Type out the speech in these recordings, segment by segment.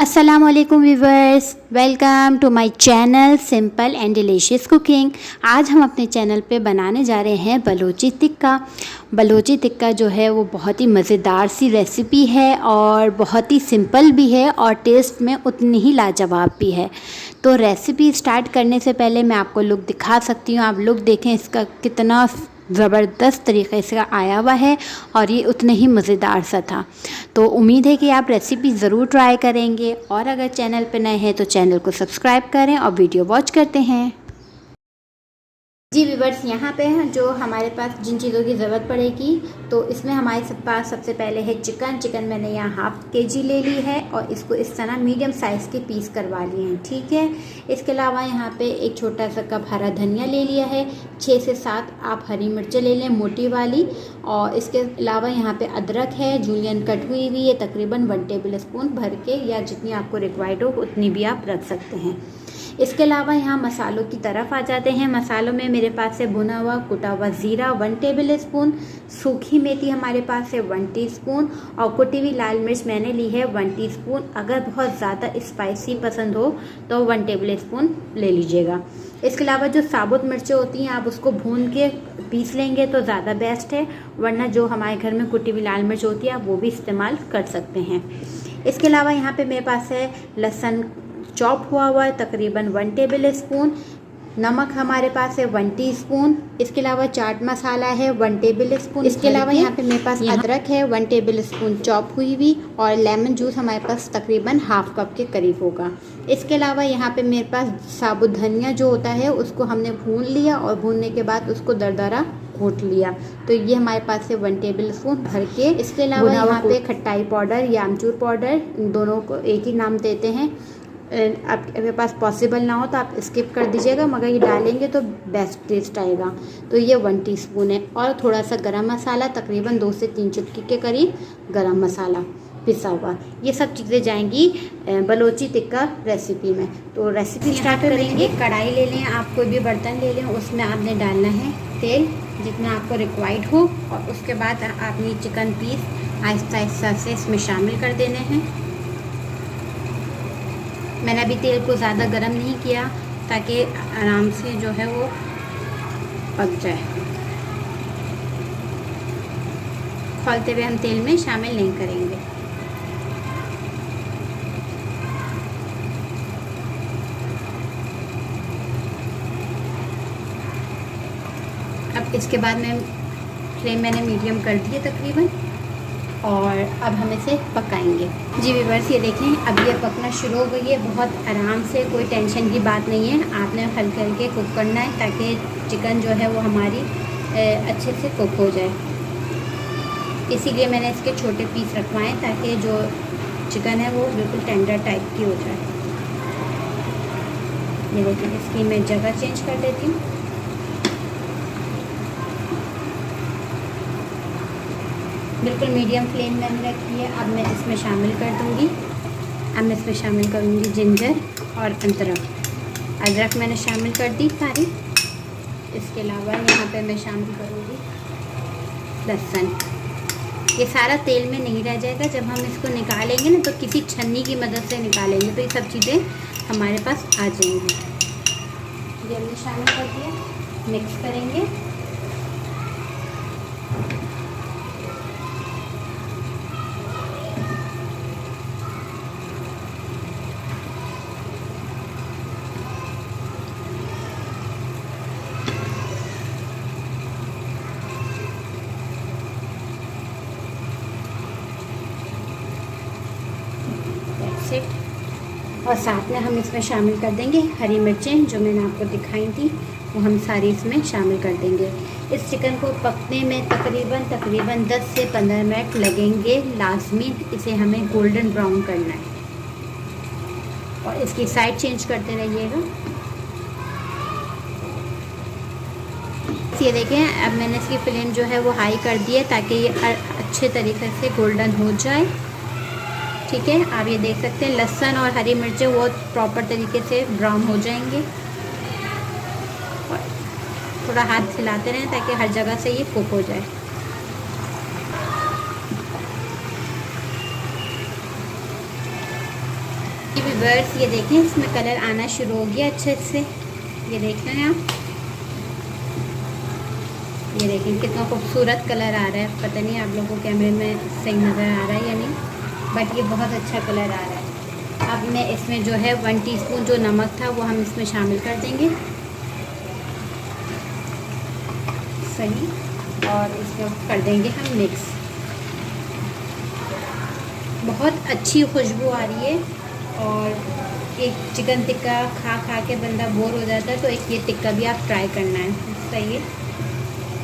अस्सलामुअलैकुम viewers, welcome to my channel simple and delicious cooking. आज हम अपने चैनल पे बनाने जा रहे हैं बलोची टिक्का। बलोची टिक्का जो है वो बहुत ही मज़ेदार सी रेसिपी है और बहुत ही सिंपल भी है और टेस्ट में उतनी ही लाजवाब भी है। तो रेसिपी स्टार्ट करने से पहले मैं आपको लुक दिखा सकती हूँ। आप लुक देखें इसका कितना ज़बरदस्त तरीके से आया हुआ है और ये उतने ही मज़ेदार सा था। तो उम्मीद है कि आप रेसिपी ज़रूर ट्राई करेंगे और अगर चैनल पर नए हैं तो चैनल को सब्सक्राइब करें और वीडियो वॉच करते हैं। जी व्यूवर्स, यहाँ पे जो हमारे पास जिन चीज़ों की ज़रूरत पड़ेगी तो इसमें हमारे पास सबसे पहले है चिकन मैंने यहाँ हाफ़ केजी ले ली है और इसको इस तरह मीडियम साइज़ के पीस करवा लिए हैं, ठीक है। इसके अलावा यहाँ पे एक छोटा सा कप हरा धनिया ले लिया है, 6 से 7 आप हरी मिर्चें ले लें मोटी वाली। और इसके अलावा यहाँ पे अदरक है, जूलियन कट हुई हुई है, तकरीबन 1 टेबल स्पून भर के या जितनी आपको रिक्वायर्ड हो उतनी भी आप रख सकते हैं। इसके अलावा यहाँ मसालों की तरफ आ जाते हैं। मसालों में मेरे पास है भुना हुआ कुटा हुआ ज़ीरा 1 टेबल स्पून, सूखी मेथी हमारे पास है 1 टीस्पून और कुटी हुई लाल मिर्च मैंने ली है 1 टीस्पून। अगर बहुत ज़्यादा स्पाइसी पसंद हो तो 1 टेबल स्पून ले लीजिएगा। इसके अलावा जो साबुत मिर्चें होती हैं आप उसको भून के पीस लेंगे तो ज़्यादा बेस्ट है, वरना जो हमारे घर में कुटी हुई लाल मिर्च होती है आप वो भी इस्तेमाल कर सकते हैं। इसके अलावा यहाँ पे मेरे पास है लहसुन चॉप हुआ हुआ है तकरीबन 1 टेबल स्पून। नमक हमारे पास है 1 टीस्पून। इसके अलावा चाट मसाला है 1 टेबल स्पून। इसके अलावा यहाँ पे मेरे पास अदरक है 1 टेबल स्पून चॉप हुई हुई और लेमन जूस हमारे पास तकरीबन हाफ कप के करीब होगा। इसके अलावा यहाँ पे मेरे पास साबुत धनिया जो होता है उसको हमने भून लिया और भूनने के बाद उसको दरदरा घोट लिया, तो ये हमारे पास है 1 टेबल स्पून भर के। इसके अलावा यहाँ पे खट्टाई पाउडर या आमचूर पाउडर, दोनों को एक ही नाम देते हैं। आपके पास पॉसिबल ना हो तो आप स्किप कर दीजिएगा, मगर ये डालेंगे तो बेस्ट टेस्ट आएगा। तो ये 1 टीस्पून है और थोड़ा सा गरम मसाला तकरीबन 2 से 3 चुटकी के करीब गरम मसाला पिसा हुआ। ये सब चीज़ें जाएंगी बलोची टिक्का रेसिपी में। तो रेसिपी स्टार्ट करेंगे। कढ़ाई ले लें, आप कोई भी बर्तन ले लें, उसमें आपने डालना है तेल जितना आपको रिक्वायर्ड हो और उसके बाद आपने चिकन पीस आहिस्ता आहिस्ता से इसमें शामिल कर देने हैं। मैंने अभी तेल को ज़्यादा गर्म नहीं किया ताकि आराम से जो है वो पक जाए। खोलते हुए हम तेल में शामिल नहीं करेंगे। अब इसके बाद फ्लेम मैंने मीडियम कर दी है तकरीबन और अब हम इसे पकाएंगे। जी व्यूअर्स, ये देखें अब ये पकना शुरू हो गई है, बहुत आराम से, कोई टेंशन की बात नहीं है। आपने हल्के हल्के कुक करना है ताकि चिकन जो है वो हमारी अच्छे से कुक हो जाए। इसीलिए मैंने इसके छोटे पीस रखवाए ताकि जो चिकन है वो बिल्कुल टेंडर टाइप की हो जाए। ये देखें, इसकी मैं जगह चेंज कर देती हूँ। बिल्कुल मीडियम फ्लेम मैंने रखी है। अब मैं इसमें शामिल कर दूंगी, अब मैं इसमें शामिल करूंगी जिंजर और अदरक मैंने शामिल कर दी सारी। इसके अलावा यहाँ पे मैं शामिल करूंगी लहसुन। ये सारा तेल में नहीं रह जाएगा, जब हम इसको निकालेंगे ना तो किसी छन्नी की मदद से निकालेंगे तो ये सब चीज़ें हमारे पास आ जाएंगी। ये हमने शामिल कर दिया, मिक्स करेंगे। और साथ में हम इसमें शामिल कर देंगे हरी मिर्चें जो मैंने आपको दिखाई थी, वो हम सारी इसमें शामिल कर देंगे। इस चिकन को पकने में तकरीबन 10 से 15 मिनट लगेंगे लाजमी। इसे हमें गोल्डन ब्राउन करना है और इसकी साइड चेंज करते रहिएगा। ये देखें, अब मैंने इसकी फ्लेम जो है वो हाई कर दी है ताकि ये अच्छे तरीके से गोल्डन हो जाए, ठीक है। आप ये देख सकते हैं लहसुन और हरी मिर्चें वो प्रॉपर तरीके से ब्राउन हो जाएंगे। और थोड़ा हाथ हिलाते रहें ताकि हर जगह से ये कुक हो जाए। व्यूअर्स ये देखें, इसमें कलर आना शुरू हो गया अच्छे से। ये देख रहे हैं आप, ये देखें कितना खूबसूरत कलर आ रहा है। पता नहीं आप लोगों को कैमरे में सही नज़र आ रहा है या नहीं, बट ये बहुत अच्छा कलर आ रहा है। अब मैं इसमें जो है 1 टीस्पून जो नमक था वो हम इसमें शामिल कर देंगे, सही, और इसको कर देंगे हम मिक्स। बहुत अच्छी खुशबू आ रही है, और एक चिकन टिक्का खा खा के बंदा बोर हो जाता है, तो एक ये टिक्का भी आप ट्राई करना है, सही है।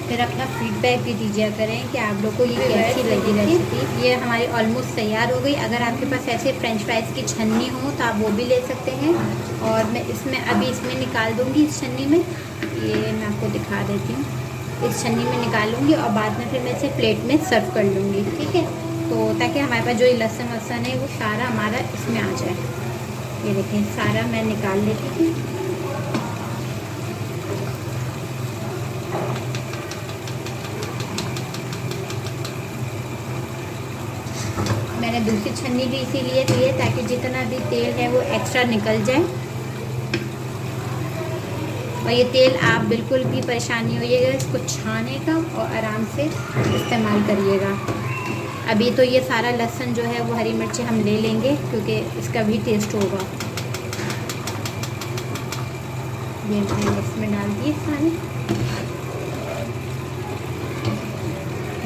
फिर अपना फीडबैक भी दीजिए करें कि आप लोग को ये कैसी लगी रेसिपी। ये हमारी ऑलमोस्ट तैयार हो गई। अगर आपके पास ऐसे फ्रेंच फ्राइज़ की छन्नी हो तो आप वो भी ले सकते हैं, और मैं इसमें निकाल दूँगी इस छन्नी में। ये मैं आपको दिखा देती हूँ, इस छन्नी में निकालूंगी और बाद में फिर मैं इसे प्लेट में सर्व कर लूँगी, ठीक है। तो ताकि हमारे पास जो ये लहसुन वसन है वो सारा हमारा इसमें आ जाए। ये देखें सारा मैं निकाल लेती हूँ। मैंने दूसरी छन्नी भी इसीलिए ली है ताकि जितना भी तेल है वो एक्स्ट्रा निकल जाए। और ये तेल आप बिल्कुल भी परेशानी होइएगा इसको छाने का, और आराम से इस्तेमाल करिएगा। अभी तो ये सारा लहसुन जो है वो हरी मिर्ची हम ले लेंगे क्योंकि इसका भी टेस्ट होगा। ये मैंने इसमें डाल दिए सारे।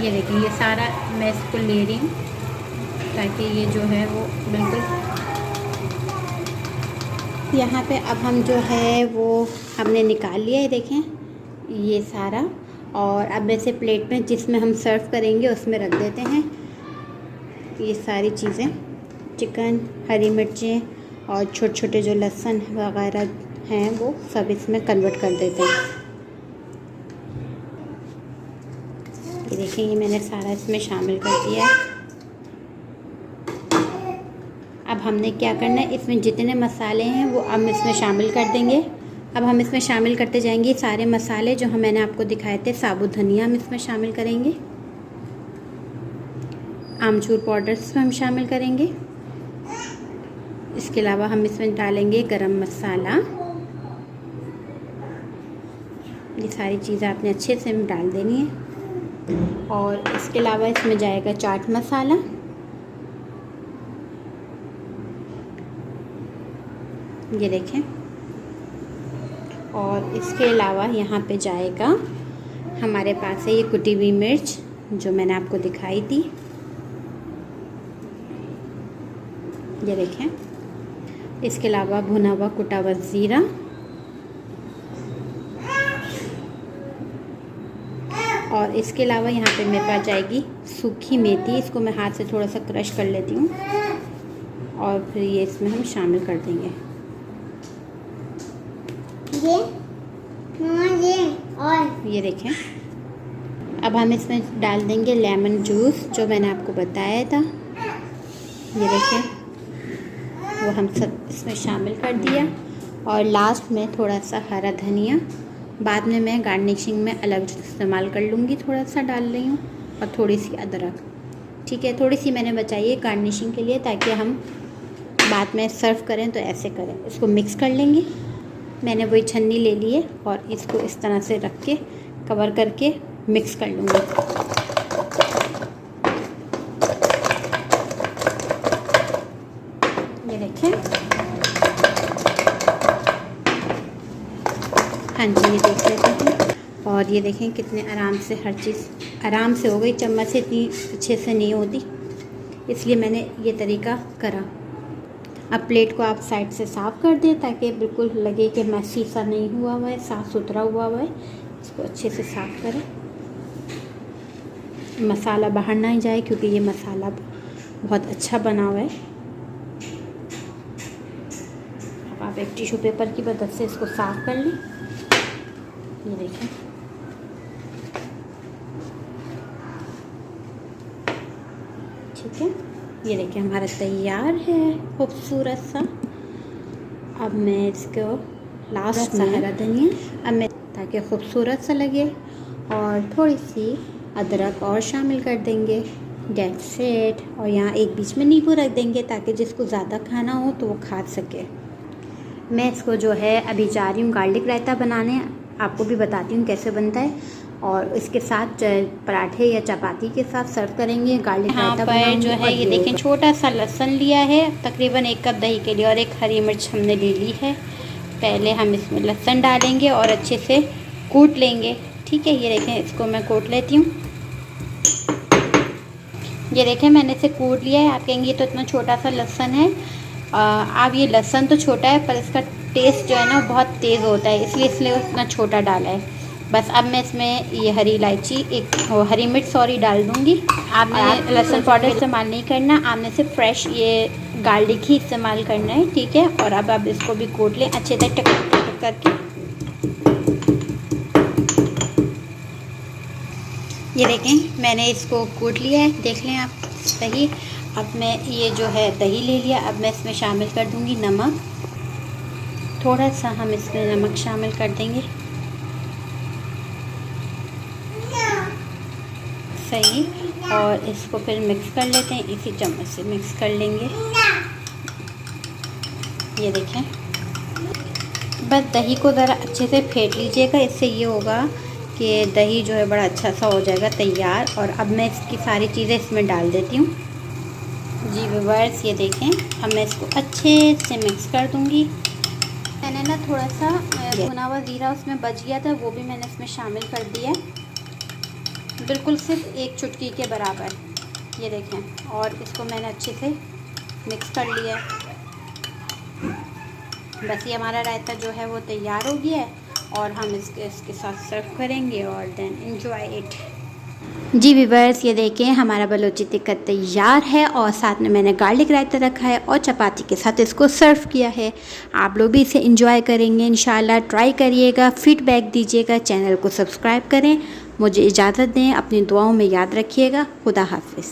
ये देखिए ये सारा मैं इसको ले रही हूँ ताकि ये जो है वो बिल्कुल, यहाँ पे अब हम जो है वो हमने निकाल लिया है, देखें ये सारा। और अब ऐसे प्लेट में जिसमें हम सर्व करेंगे उसमें रख देते हैं ये सारी चीज़ें, चिकन, हरी मिर्चें और छोटे छोटे जो लहसुन वगैरह हैं वो सब इसमें कन्वर्ट कर देते हैं। ये देखिए ये मैंने सारा इसमें शामिल कर दिया है। अब हमने क्या करना है, इसमें जितने मसाले हैं वो हम इसमें शामिल कर देंगे। अब हम इसमें शामिल करते जाएंगे सारे मसाले जो मैंने आपको दिखाए थे। साबुत धनिया हम इसमें शामिल करेंगे, आमचूर पाउडर्स हम शामिल करेंगे, इसके अलावा हम इसमें डालेंगे गरम मसाला। ये सारी चीज़ें आपने अच्छे से डाल देनी है। और इसके अलावा इसमें जाएगा चाट मसाला, ये देखें। और इसके अलावा यहाँ पे जाएगा हमारे पास है ये कुटी हुई मिर्च जो मैंने आपको दिखाई थी, ये देखें। इसके अलावा भुना हुआ कुटा हुआ ज़ीरा, और इसके अलावा यहाँ पे मेरे पास जाएगी सूखी मेथी। इसको मैं हाथ से थोड़ा सा क्रश कर लेती हूँ और फिर ये इसमें हम शामिल कर देंगे। ये देखें। अब हम इसमें डाल देंगे लेमन जूस जो मैंने आपको बताया था, ये देखें वो हम सब इसमें शामिल कर दिया। और लास्ट में थोड़ा सा हरा धनिया, बाद में मैं गार्निशिंग में अलग इस्तेमाल कर लूँगी, थोड़ा सा डाल रही हूँ, और थोड़ी सी अदरक, ठीक है। थोड़ी सी मैंने बचाई है गार्निशिंग के लिए ताकि हम बाद में सर्व करें तो ऐसे करें। इसको मिक्स कर लेंगे। मैंने वही छन्नी ले ली है और इसको इस तरह से रख के कवर करके मिक्स कर लूँगी। ये देखें, हाँ जी ये देख लेते हैं। और ये देखें कितने आराम से हर चीज़ आराम से हो गई। चम्मच से इतनी अच्छे से नहीं होती, इसलिए मैंने ये तरीका करा। अब प्लेट को आप साइड से साफ़ कर दें ताकि बिल्कुल लगे कि मैसी सा नहीं हुआ हुआ है, साफ़ सुथरा हुआ हुआ है। इसको अच्छे से साफ़ करें, मसाला बाहर ना जाए क्योंकि ये मसाला बहुत अच्छा बना हुआ है। अब आप एक टिश्यू पेपर की मदद से इसको साफ़ कर लें। ये देखें, ठीक है। ये देखिए हमारा तैयार है खूबसूरत सा। अब मैं इसको लास्ट में हरा धनिया, अब मैं ताकि खूबसूरत सा लगे, और थोड़ी सी अदरक और शामिल कर देंगे दैट्स इट। और यहाँ एक बीच में नींबू रख देंगे ताकि जिसको ज़्यादा खाना हो तो वो खा सके। मैं इसको जो है अभी जा रही हूँ गार्लिक रायता बनाने, आपको भी बताती हूँ कैसे बनता है। और इसके साथ पराठे या चपाती के साथ सर्व करेंगे गार्लिक रायता पर जो है ये देखें छोटा सा लहसुन लिया है तकरीबन 1 कप दही के लिए, और 1 हरी मिर्च हमने ले ली है। पहले हम इसमें लहसुन डालेंगे और अच्छे से कूट लेंगे। ठीक है, ये देखें इसको मैं कूट लेती हूँ। ये देखें मैंने इसे कूट लिया है। आप कहेंगे ये तो इतना छोटा सा लहसुन है। आप ये लहसुन तो छोटा है पर इसका टेस्ट जो है ना बहुत तेज़ होता है, इसलिए उतना छोटा डाला है। बस अब मैं इसमें ये हरी इलायची हरी मिर्च डाल दूँगी। आपने लहसुन पाउडर इस्तेमाल नहीं करना, आपने सिर्फ फ्रेश ये गार्लिक ही इस्तेमाल करना है। ठीक है, और अब आप इसको भी कूट लें अच्छे से टक करके। ये देखें मैंने इसको कूट लिया है, देख लें आप सही। अब मैं ये जो है दही ले लिया, अब मैं इसमें शामिल कर दूंगी नमक। थोड़ा सा हम इसमें नमक शामिल कर देंगे। सही, और इसको फिर मिक्स कर लेते हैं, इसी चम्मच से मिक्स कर लेंगे। ये देखें बस दही को ज़रा अच्छे से फेंट लीजिएगा, इससे ये होगा कि दही जो है बड़ा अच्छा सा हो जाएगा तैयार। और अब मैं इसकी सारी चीज़ें इसमें डाल देती हूँ। जी व्यूअर्स ये देखें, अब मैं इसको अच्छे से मिक्स कर दूँगी। मैंने ना थोड़ा सा भुना हुआ ज़ीरा उसमें बच गया था, वो भी मैंने इसमें शामिल कर दिया है, बिल्कुल सिर्फ 1 चुटकी के बराबर। ये देखें, और इसको मैंने अच्छे से मिक्स कर लिया है। बस ये हमारा रायता जो है वो तैयार हो गया है, और हम इसके साथ सर्व करेंगे और देन एंजॉय इट। जी व्यूअर्स ये देखें हमारा बलोची टिक्का तैयार है, और साथ में मैंने गार्लिक रायता रखा है और चपाती के साथ इसको सर्व किया है। आप लोग भी इसे एंजॉय करेंगे इंशाल्लाह। ट्राई करिएगा, फीडबैक दीजिएगा, चैनल को सब्सक्राइब करें। मुझे इजाज़त दें, अपनी दुआओं में याद रखिएगा। खुदा हाफिज़।